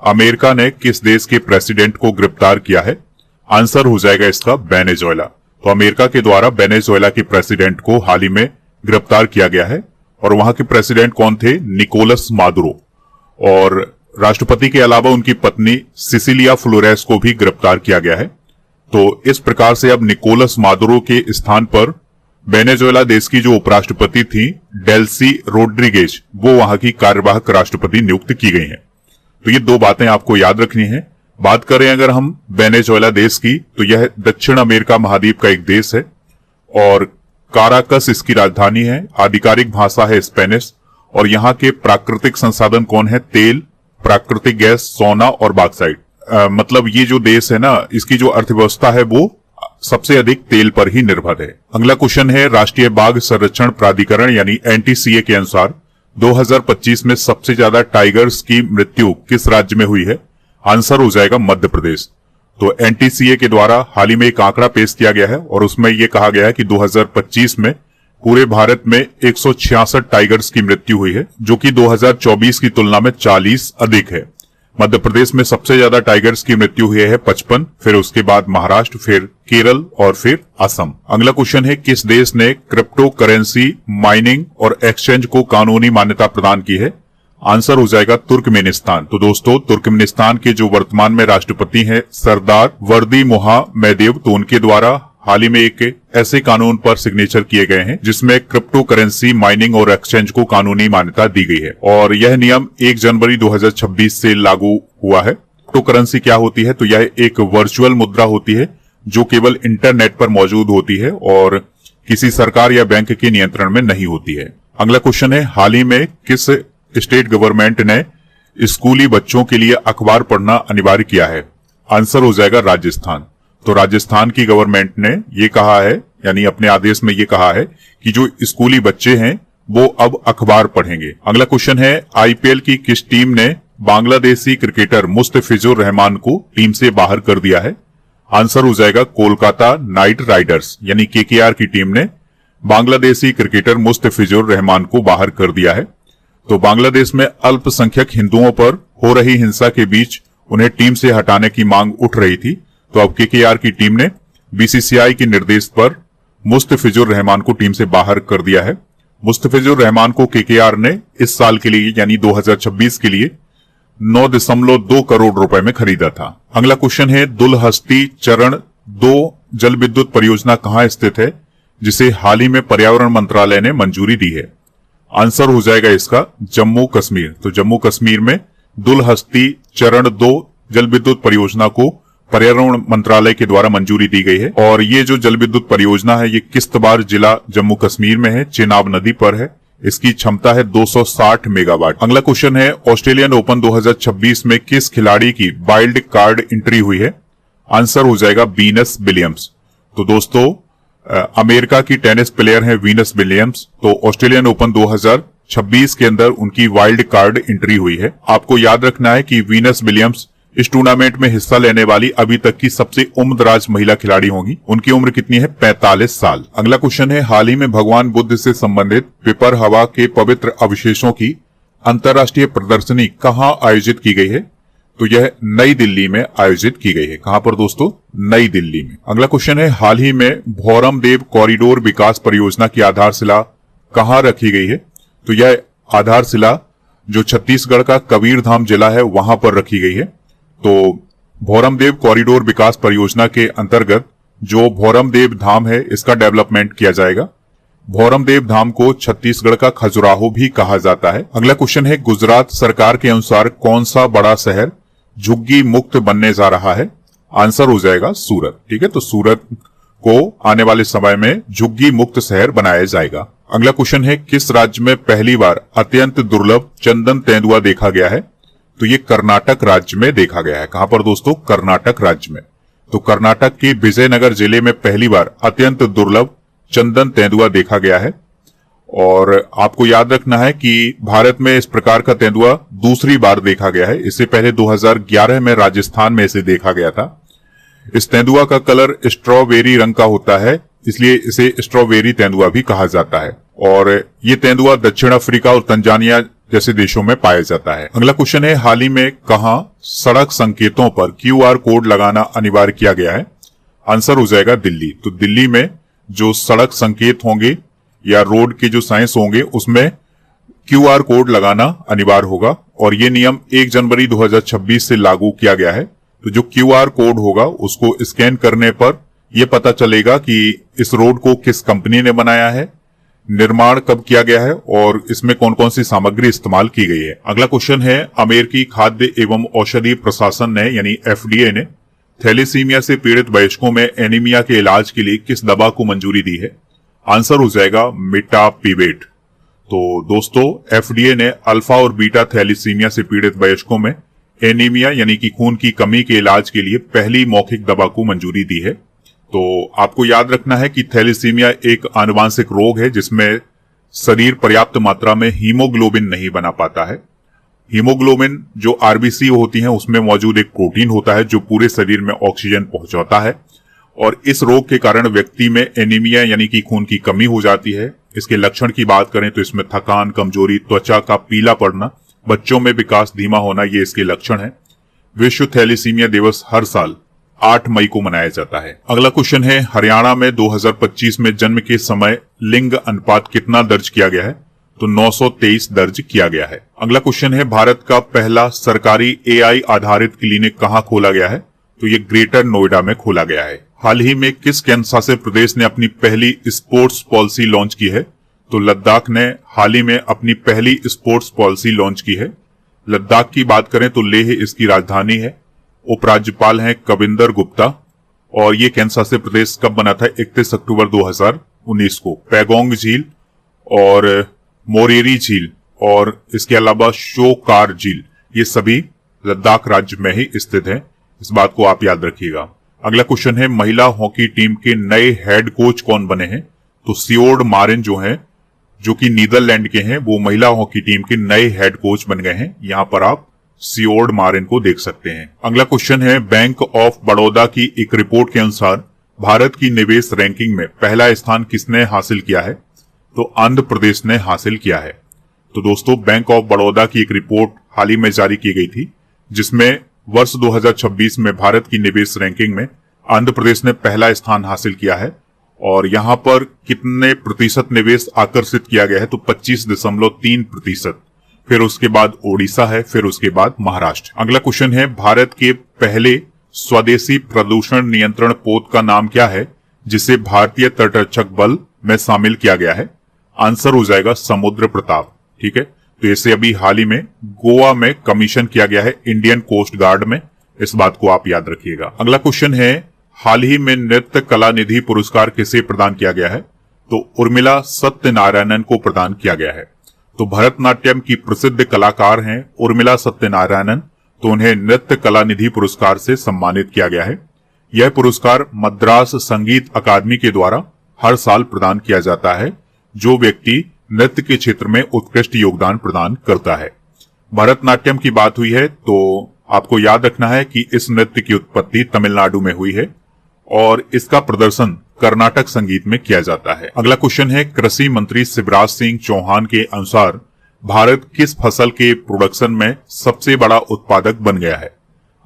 America ने किस देश के प्रेसिडेंट को गिरफ्तार किया है? आंसर हो जाएगा इसका वेनेजुएला। तो अमेरिका के द्वारा वेनेजुएला के प्रेसिडेंट को हाल ही में गिरफ्तार किया गया है और वहां के प्रेसिडेंट कौन थे? Nicolas Maduro. और राष्ट्रपति के अलावा उनकी पत्नी सिसिलिया फ्लोरेस को भी गिरफ्तार किया गया है। तो इस प्रकार से अब निकोलस मादुरो के स्थान पर वेनेजुएला देश की जो उपराष्ट्रपति थी डेल्सी रोड्रिगेज, वो वहां की कार्यवाहक राष्ट्रपति नियुक्त की गई हैं। तो ये दो बातें आपको याद रखनी है। बात करें अगर हम वेनेजुएला देश की, तो यह दक्षिण अमेरिका महाद्वीप का एक देश है और काराकस इसकी राजधानी है। आधिकारिक भाषा है स्पेनिश और यहाँ के प्राकृतिक संसाधन कौन है? तेल, प्राकृतिक गैस, सोना और बॉक्साइट। मतलब ये जो देश है ना, इसकी जो अर्थव्यवस्था है वो सबसे अधिक तेल पर ही निर्भर है। अगला क्वेश्चन है, राष्ट्रीय बाघ संरक्षण प्राधिकरण यानी एनटीसीए के अनुसार 2025 में सबसे ज्यादा टाइगर्स की मृत्यु किस राज्य में हुई है? आंसर हो जाएगा मध्य प्रदेश। तो एनटीसीए के द्वारा हाल ही में एक आंकड़ा पेश किया गया है और उसमें यह कहा गया है कि 2025 में पूरे भारत में 166 टाइगर्स की मृत्यु हुई है, जो कि 2024 की तुलना में 40 अधिक है। मध्य प्रदेश में सबसे ज्यादा टाइगर्स की मृत्यु हुई है 55, फिर उसके बाद महाराष्ट्र, फिर केरल और फिर असम। अगला क्वेश्चन है, किस देश ने क्रिप्टो करेंसी माइनिंग और एक्सचेंज को कानूनी मान्यता प्रदान की है? आंसर हो जाएगा तुर्कमेनिस्तान। तो दोस्तों, तुर्कमेनिस्तान के जो वर्तमान में राष्ट्रपति हैं सरदार वर्दी मुहामेदोव, तो उनके द्वारा हाल ही में एक ऐसे कानून पर सिग्नेचर किए गए हैं जिसमें क्रिप्टो करेंसी माइनिंग और एक्सचेंज को कानूनी मान्यता दी गई है और यह नियम 1 जनवरी 2026 से लागू हुआ है। क्रिप्टो करेंसी क्या होती है? तो यह एक वर्चुअल मुद्रा होती है जो केवल इंटरनेट पर मौजूद होती है और किसी सरकार या बैंक के नियंत्रण में नहीं होती है। अगला क्वेश्चन है, हाल ही में किस स्टेट गवर्नमेंट ने स्कूली बच्चों के लिए अखबार पढ़ना अनिवार्य किया है? आंसर हो जाएगा राजस्थान। तो राजस्थान की गवर्नमेंट ने ये कहा है, यानी अपने आदेश में ये कहा है कि जो स्कूली बच्चे हैं वो अब अखबार पढ़ेंगे। अगला क्वेश्चन है, आईपीएल की किस टीम ने बांग्लादेशी क्रिकेटर मुस्तफिजुर रहमान को टीम से बाहर कर दिया है? आंसर हो जाएगा कोलकाता नाइट राइडर्स, यानी केकेआर की टीम ने बांग्लादेशी क्रिकेटर मुस्तफिजुर रहमान को बाहर कर दिया है। तो बांग्लादेश में अल्पसंख्यक हिंदुओं पर हो रही हिंसा के बीच उन्हें टीम से हटाने की मांग उठ रही थी, तो अब केकेआर की टीम ने बीसीसीआई के निर्देश पर मुस्तफिजुर रहमान को टीम से बाहर कर दिया है। मुस्तफिजुर रहमान को केकेआर ने इस साल के लिए यानी 2026 के लिए 9.2 करोड़ रुपए में खरीदा था। अगला क्वेश्चन है, दुलहस्ती चरण 2 जल विद्युत परियोजना कहां स्थित है जिसे हाल ही में पर्यावरण मंत्रालय ने मंजूरी दी है? आंसर हो जाएगा इसका जम्मू कश्मीर। तो जम्मू कश्मीर में दुलहस्ती चरण 2 जल विद्युत परियोजना को पर्यावरण मंत्रालय के द्वारा मंजूरी दी गई है और ये जो जल विद्युत परियोजना है ये किश्तवाड़ जिला जम्मू कश्मीर में है, चेनाब नदी पर है। इसकी क्षमता है 260 मेगावाट। अगला क्वेश्चन है, ऑस्ट्रेलियन ओपन 2026 में किस खिलाड़ी की वाइल्ड कार्ड एंट्री हुई है? आंसर हो जाएगा वीनस विलियम्स। तो दोस्तों, अमेरिका की टेनिस प्लेयर है वीनस विलियम्स। तो ऑस्ट्रेलियन ओपन 2026 के अंदर उनकी वाइल्ड कार्ड एंट्री हुई है। आपको याद रखना है कि वीनस विलियम्स इस टूर्नामेंट में हिस्सा लेने वाली अभी तक की सबसे उम्रदराज महिला खिलाड़ी होंगी। उनकी उम्र कितनी है? 45 साल। अगला क्वेश्चन है, हाल ही में भगवान बुद्ध से संबंधित पिपर हवा के पवित्र अवशेषों की अंतर्राष्ट्रीय प्रदर्शनी कहां आयोजित की गई है? तो यह नई दिल्ली में आयोजित की गई है। कहां पर दोस्तों? नई दिल्ली में। अगला क्वेश्चन है, हाल ही में भौरमदेव कॉरिडोर विकास परियोजना की आधारशिला कहां रखी गई है? तो यह आधारशिला जो छत्तीसगढ़ का कबीरधाम जिला है वहां पर रखी गई है। तो भौरमदेव कॉरिडोर विकास परियोजना के अंतर्गत जो भौरमदेव धाम है इसका डेवलपमेंट किया जाएगा। भौरमदेव धाम को छत्तीसगढ़ का खजुराहो भी कहा जाता है। अगला क्वेश्चन है, गुजरात सरकार के अनुसार कौन सा बड़ा शहर झुग्गी मुक्त बनने जा रहा है? आंसर हो जाएगा सूरत। ठीक है, तो सूरत को आने वाले समय में झुग्गी मुक्त शहर बनाया जाएगा। अगला क्वेश्चन है, किस राज्य में पहली बार अत्यंत दुर्लभ चंदन तेंदुआ देखा गया है? तो ये कर्नाटक राज्य में देखा गया है। कहां पर दोस्तों? कर्नाटक राज्य में। तो कर्नाटक के विजयनगर जिले में पहली बार अत्यंत दुर्लभ चंदन तेंदुआ देखा गया है और आपको याद रखना है कि भारत में इस प्रकार का तेंदुआ दूसरी बार देखा गया है। इससे पहले 2011 में राजस्थान में इसे देखा गया था। इस तेंदुआ का कलर स्ट्रॉबेरी रंग का होता है, इसलिए इसे स्ट्रॉबेरी तेंदुआ भी कहा जाता है और ये तेंदुआ दक्षिण अफ्रीका और तंजानिया जैसे देशों में पाया जाता है। अगला क्वेश्चन है, हाल ही में कहां सड़क संकेतों पर QR कोड लगाना अनिवार्य किया गया है? आंसर हो जाएगा दिल्ली। तो दिल्ली में जो सड़क संकेत होंगे या रोड के जो साइंस होंगे उसमें QR कोड लगाना अनिवार्य होगा और ये नियम 1 जनवरी 2026 से लागू किया गया है। तो जो QR कोड होगा उसको स्कैन करने पर यह पता चलेगा कि इस रोड को किस कंपनी ने बनाया है, निर्माण कब किया गया है और इसमें कौन कौन सी सामग्री इस्तेमाल की गई है। अगला क्वेश्चन है, अमेरिकी खाद्य एवं औषधि प्रशासन ने यानी FDA ने थैलेसीमिया से पीड़ित वयस्कों में एनीमिया के इलाज के लिए किस दवा को मंजूरी दी है? आंसर हो जाएगा मिटापिवेट। तो दोस्तों, FDA ने अल्फा और बीटा थैलेसीमिया से पीड़ित वयस्कों में एनीमिया यानी कि खून की कमी के इलाज के लिए पहली मौखिक दवा को मंजूरी दी है। तो आपको याद रखना है कि थैलेसीमिया एक आनुवांशिक रोग है जिसमें शरीर पर्याप्त मात्रा में हीमोग्लोबिन नहीं बना पाता है। हीमोग्लोबिन जो RBC होती हैं उसमें मौजूद एक प्रोटीन होता है जो पूरे शरीर में ऑक्सीजन पहुंचाता है और इस रोग के कारण व्यक्ति में एनीमिया यानी कि खून की कमी हो जाती है। इसके लक्षण की बात करें तो इसमें थकान, कमजोरी, त्वचा का पीला पड़ना, बच्चों में विकास धीमा होना, ये इसके लक्षण है। विश्व थैलेसीमिया दिवस हर साल 8 मई को मनाया जाता है। अगला क्वेश्चन है, हरियाणा में 2025 में जन्म के समय लिंग अनुपात कितना दर्ज किया गया है? तो 923 दर्ज किया गया है। अगला क्वेश्चन है, भारत का पहला सरकारी AI आधारित क्लिनिक कहां खोला गया है? तो ये ग्रेटर नोएडा में खोला गया है। हाल ही में किस केंद्र शासित प्रदेश ने अपनी पहली स्पोर्ट्स पॉलिसी लॉन्च की है? तो लद्दाख ने हाल ही में अपनी पहली स्पोर्ट्स पॉलिसी लॉन्च की है। लद्दाख की बात करें तो लेह इसकी राजधानी है। उपराज्यपाल हैं कविंदर गुप्ता और ये केंद्र शासित प्रदेश कब बना था? 31 अक्टूबर 2019 को। पैगोंग झील और मोरेरी झील और इसके अलावा शोकार झील ये सभी लद्दाख राज्य में ही स्थित है। इस बात को आप याद रखिएगा। अगला क्वेश्चन है, महिला हॉकी टीम के नए हेड कोच कौन बने हैं? तो सियोर्ड मारिन जो है, जो कि नीदरलैंड के हैं, वो महिला हॉकी टीम के नए हेड कोच बन गए हैं। यहां पर आप सियोर्ड मारिन को देख सकते हैं। अगला क्वेश्चन है, बैंक ऑफ बड़ौदा की एक रिपोर्ट के अनुसार भारत की निवेश रैंकिंग में पहला स्थान किसने हासिल किया है? तो आंध्र प्रदेश ने हासिल किया है। तो दोस्तों, बैंक ऑफ बड़ौदा की एक रिपोर्ट हाल ही में जारी की गई थी जिसमें वर्ष 2026 में भारत की निवेश रैंकिंग में आंध्र प्रदेश ने पहला स्थान हासिल किया है और यहां पर कितने प्रतिशत निवेश आकर्षित किया गया है? तो 25.3%। फिर उसके बाद ओडिशा है, फिर उसके बाद महाराष्ट्र। अगला क्वेश्चन है, भारत के पहले स्वदेशी प्रदूषण नियंत्रण पोत का नाम क्या है जिसे भारतीय तटरक्षक बल में शामिल किया गया है? आंसर हो जाएगा समुद्र प्रताप। ठीक है, तो इसे अभी हाल ही में गोवा में कमीशन किया गया है इंडियन कोस्ट गार्ड में। इस बात को आप याद रखिएगा। अगला क्वेश्चन है, हाल ही में नृत्य कला निधि पुरस्कार किसे प्रदान किया गया है? तो उर्मिला सत्यनारायणन को प्रदान किया गया है। तो भरतनाट्यम की प्रसिद्ध कलाकार हैं उर्मिला सत्यनारायणन, तो उन्हें नृत्य कला निधि पुरस्कार से सम्मानित किया गया है। यह पुरस्कार मद्रास संगीत अकादमी के द्वारा हर साल प्रदान किया जाता है जो व्यक्ति नृत्य के क्षेत्र में उत्कृष्ट योगदान प्रदान करता है। भरतनाट्यम की बात हुई है तो आपको याद रखना है कि इस नृत्य की उत्पत्ति तमिलनाडु में हुई है और इसका प्रदर्शन कर्नाटक संगीत में किया जाता है। अगला क्वेश्चन है, कृषि मंत्री शिवराज सिंह चौहान के अनुसार भारत किस फसल के प्रोडक्शन में सबसे बड़ा उत्पादक बन गया है?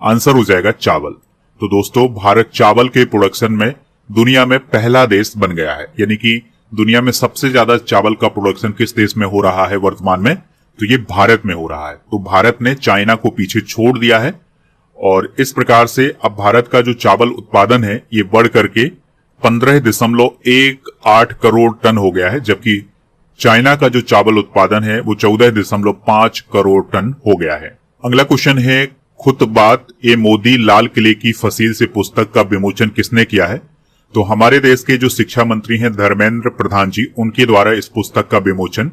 आंसर हो जाएगा चावल। तो दोस्तों, भारत चावल के प्रोडक्शन में दुनिया में पहला देश बन गया है। यानी कि दुनिया में सबसे ज्यादा चावल का प्रोडक्शन किस देश में हो रहा है वर्तमान में? तो ये भारत में हो रहा है। तो भारत ने चाइना को पीछे छोड़ दिया है और इस प्रकार से अब भारत का जो चावल उत्पादन है ये बढ़ करके 15.18 करोड़ टन हो गया है, जबकि चाइना का जो चावल उत्पादन है वो 14.5 करोड़ टन हो गया है। अगला क्वेश्चन है, खुतबात ए मोदी लाल किले की फसील से पुस्तक का विमोचन किसने किया है? तो हमारे देश के जो शिक्षा मंत्री हैं धर्मेंद्र प्रधान जी, उनके द्वारा इस पुस्तक का विमोचन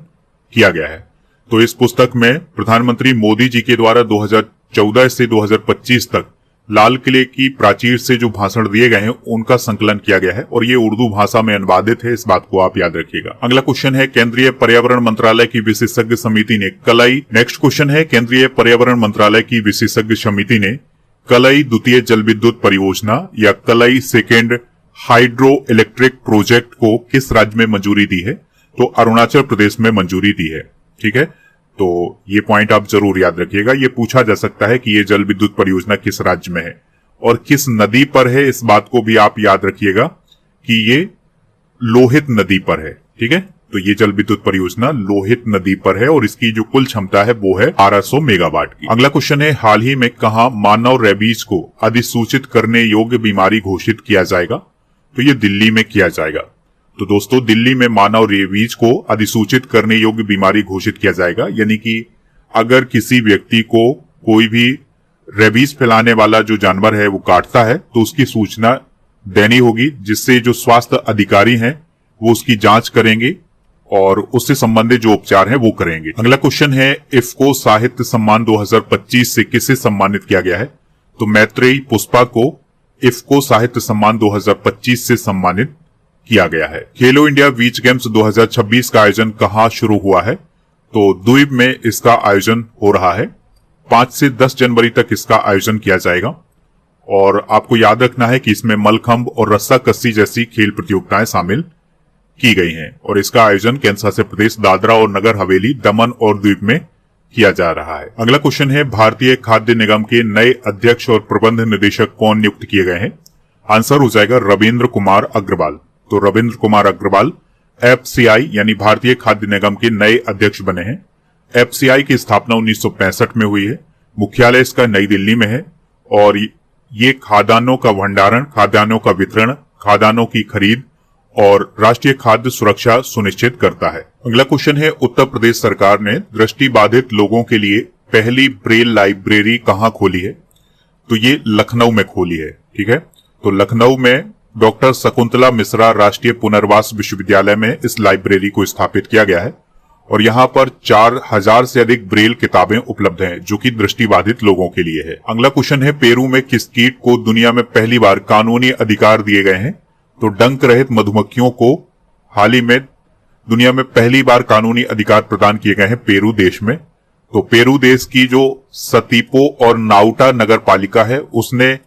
किया गया है। तो इस पुस्तक में प्रधानमंत्री मोदी जी के द्वारा 2014 से 2025 तक लाल किले की प्राचीर से जो भाषण दिए गए हैं उनका संकलन किया गया है और ये उर्दू भाषा में अनुवादित है। इस बात को आप याद रखिएगा। अगला क्वेश्चन है, केंद्रीय पर्यावरण मंत्रालय की विशेषज्ञ समिति ने कलई नेक्स्ट क्वेश्चन है, केंद्रीय पर्यावरण मंत्रालय की विशेषज्ञ समिति ने कलई द्वितीय जल विद्युत परियोजना या कलई सेकेंड हाइड्रो इलेक्ट्रिक प्रोजेक्ट को किस राज्य में मंजूरी दी है? तो अरुणाचल प्रदेश में मंजूरी दी है। ठीक है, तो ये पॉइंट आप जरूर याद रखिएगा। ये पूछा जा सकता है कि ये जल विद्युत परियोजना किस राज्य में है और किस नदी पर है, इस बात को भी आप याद रखिएगा कि ये लोहित नदी पर है। ठीक है, तो ये जल विद्युत परियोजना लोहित नदी पर है और इसकी जो कुल क्षमता है वो है 1200 मेगावाट की। अगला क्वेश्चन है, हाल ही में कहां मानव रेबीज को अधिसूचित करने योग्य बीमारी घोषित किया जाएगा? तो ये दिल्ली में किया जाएगा। तो दोस्तों, दिल्ली में मानव रेबीज को अधिसूचित करने योग्य बीमारी घोषित किया जाएगा, यानी कि अगर किसी व्यक्ति को कोई भी रेबीज फैलाने वाला जो जानवर है वो काटता है तो उसकी सूचना देनी होगी, जिससे जो स्वास्थ्य अधिकारी हैं वो उसकी जांच करेंगे और उससे संबंधित जो उपचार हैं वो करेंगे। अगला क्वेश्चन है, इफ्को साहित्य सम्मान 2025 से किसे सम्मानित किया गया है? तो मैत्रेयी पुष्पा को इफ्को साहित्य सम्मान 2025 से सम्मानित किया गया है। खेलो इंडिया बीच गेम्स 2026 का आयोजन कहां शुरू हुआ है? तो द्वीप में इसका आयोजन हो रहा है। 5 से 10 जनवरी तक इसका आयोजन किया जाएगा और आपको याद रखना है कि इसमें मलखंभ और रस्सा कस्सी जैसी खेल प्रतियोगिताएं शामिल की गई हैं और इसका आयोजन केंद्र शासित प्रदेश दादरा और नगर हवेली, दमन और द्वीप में किया जा रहा है। अगला क्वेश्चन है, भारतीय खाद्य निगम के नए अध्यक्ष और प्रबंध निदेशक कौन नियुक्त किए गए हैं? आंसर हो जाएगा रविंद्र कुमार अग्रवाल। तो रविंद्र कुमार अग्रवाल एफसीआई यानी भारतीय खाद्य निगम के नए अध्यक्ष बने हैं। एफसीआई की स्थापना 1965 में हुई है। मुख्यालय इसका नई दिल्ली में है और ये खाद्यान्नों का भंडारण, खाद्यान्नों का वितरण, खाद्यान्नों की खरीद और राष्ट्रीय खाद्य सुरक्षा सुनिश्चित करता है। अगला क्वेश्चन है, उत्तर प्रदेश सरकार ने दृष्टिबाधित लोगों के लिए पहली ब्रेल लाइब्रेरी कहां खोली है? तो ये लखनऊ में खोली है। ठीक है, तो लखनऊ में डॉक्टर शकुंतला मिश्रा राष्ट्रीय पुनर्वास विश्वविद्यालय में इस लाइब्रेरी को स्थापित किया गया है और यहाँ पर 4000 से अधिक ब्रेल किताबें उपलब्ध हैं जो कि दृष्टिबाधित लोगों के लिए है। अगला क्वेश्चन है, पेरू में किस कीट को दुनिया में पहली बार कानूनी अधिकार दिए गए हैं? तो डंक रहित मधुमक्खियों को हाल ही में दुनिया में पहली बार कानूनी अधिकार प्रदान किए गए हैं पेरू देश में। तो पेरू देश की जो सतीपो और नाउटा नगर पालिका है उसने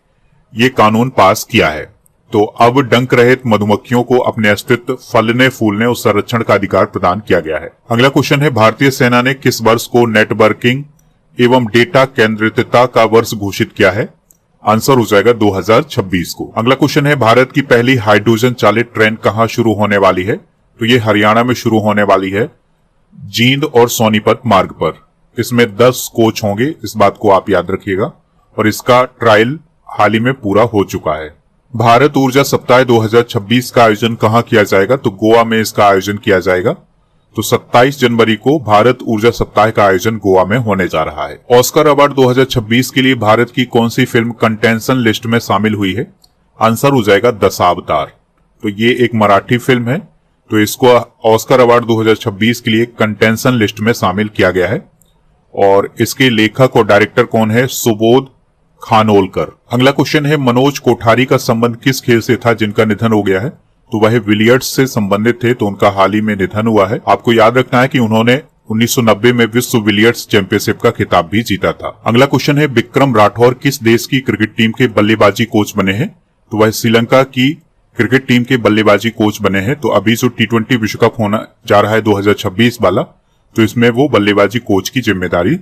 ये कानून पास किया है। तो अब डंक रहित मधुमक्खियों को अपने अस्तित्व, फलने फूलने और संरक्षण का अधिकार प्रदान किया गया है। अगला क्वेश्चन है, भारतीय सेना ने किस वर्ष को नेटवर्किंग एवं डेटा केंद्रितता का वर्ष घोषित किया है? आंसर हो जाएगा 2026 को। अगला क्वेश्चन है, भारत की पहली हाइड्रोजन चालित ट्रेन कहां शुरू होने वाली है? तो ये हरियाणा में शुरू होने वाली है, जींद और सोनीपत मार्ग पर। इसमें 10 कोच होंगे, इस बात को आप याद रखिएगा और इसका ट्रायल हाल ही में पूरा हो चुका है। भारत ऊर्जा सप्ताह 2026 का आयोजन कहां किया जाएगा? तो गोवा में इसका आयोजन किया जाएगा। तो 27 जनवरी को भारत ऊर्जा सप्ताह का आयोजन गोवा में होने जा रहा है। ऑस्कर अवार्ड 2026 के लिए भारत की कौन सी फिल्म कंटेंशन लिस्ट में शामिल हुई है? आंसर हो जाएगा दशावतार। तो ये एक मराठी फिल्म है, तो इसको ऑस्कर अवार्ड 2026 के लिए कंटेंशन लिस्ट में शामिल किया गया है और इसके लेखक और डायरेक्टर कौन है? सुबोध खानोलकर। अगला क्वेश्चन है, मनोज कोठारी का संबंध किस खेल से था जिनका निधन हो गया है? तो वह विलियर्ड्स से संबंधित थे, तो उनका हाल ही में निधन हुआ है। आपको याद रखना है कि उन्होंने 1990 में विश्व विलियर्ड्स चैंपियनशिप का खिताब भी जीता था। अगला क्वेश्चन है, विक्रम राठौर किस देश की क्रिकेट टीम के बल्लेबाजी कोच बने हैं? तो वह श्रीलंका की क्रिकेट टीम के बल्लेबाजी कोच बने हैं। तो अभी जो T20 विश्व कप होना जा रहा है 2026 वाला, तो इसमें वो बल्लेबाजी कोच की जिम्मेदारी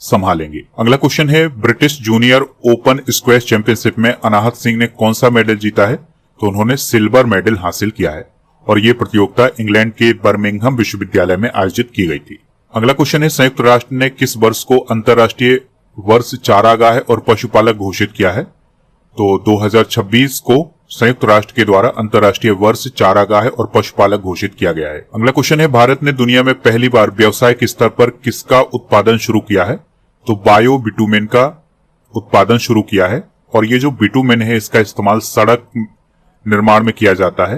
संभालेंगे। अगला क्वेश्चन है, British junior open squash championship में अनाहत सिंह ने कौन सा मेडल जीता है? तो उन्होंने सिल्वर मेडल हासिल किया है और ये प्रतियोगिता इंग्लैंड के बर्मिंघम विश्वविद्यालय में आयोजित की गई थी। अगला क्वेश्चन है, संयुक्त राष्ट्र ने किस वर्ष को अंतर्राष्ट्रीय वर्ष चारागाह और पशुपालक घोषित किया है? तो 2026 को संयुक्त राष्ट्र के द्वारा अंतर्राष्ट्रीय वर्ष चारागाह और पशुपालक घोषित किया गया है। अगला क्वेश्चन है, भारत ने दुनिया में पहली बार व्यावसायिक स्तर पर किसका उत्पादन शुरू किया है? तो बायो बिटुमेन का उत्पादन शुरू किया है और ये जो बिटुमेन है इसका इस्तेमाल सड़क निर्माण में किया जाता है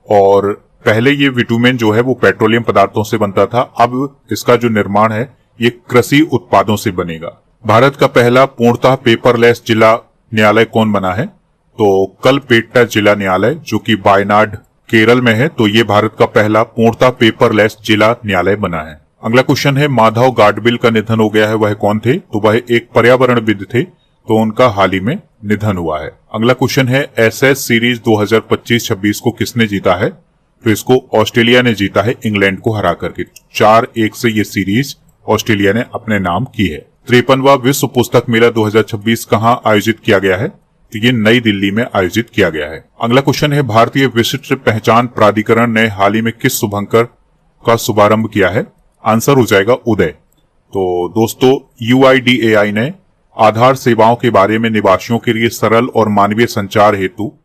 और पहले ये बिटुमेन जो है वो पेट्रोलियम पदार्थों से बनता था, अब इसका जो निर्माण है ये कृषि उत्पादों से बनेगा। भारत का पहला पूर्णतः पेपरलेस जिला न्यायालय कौन बना है? तो कलपेट्टा जिला न्यायालय जो कि वायनाड केरल में है, तो ये भारत का पहला पूर्णतः पेपरलेस जिला न्यायालय बना है। अगला क्वेश्चन है, माधव गाडगिल का निधन हो गया है, वह कौन थे? तो वह एक पर्यावरणविद थे, तो उनका हाल ही में निधन हुआ है। अगला क्वेश्चन है, एशेज सीरीज 2025-26 को किसने जीता है? तो इसको ऑस्ट्रेलिया ने जीता है इंग्लैंड को हरा करके। 4-1 से ये सीरीज ऑस्ट्रेलिया ने अपने नाम की है। 53वां विश्व पुस्तक मेला 2026 कहां आयोजित किया गया है? तो ये नई दिल्ली में आयोजित किया गया है। अगला क्वेश्चन है, भारतीय विशिष्ट पहचान प्राधिकरण ने हाल ही में किस शुभंकर का शुभारंभ किया है? आंसर हो जाएगा उदय। तो दोस्तों, UIDAI ने आधार सेवाओं के बारे में निवासियों के लिए सरल और मानवीय संचार हेतु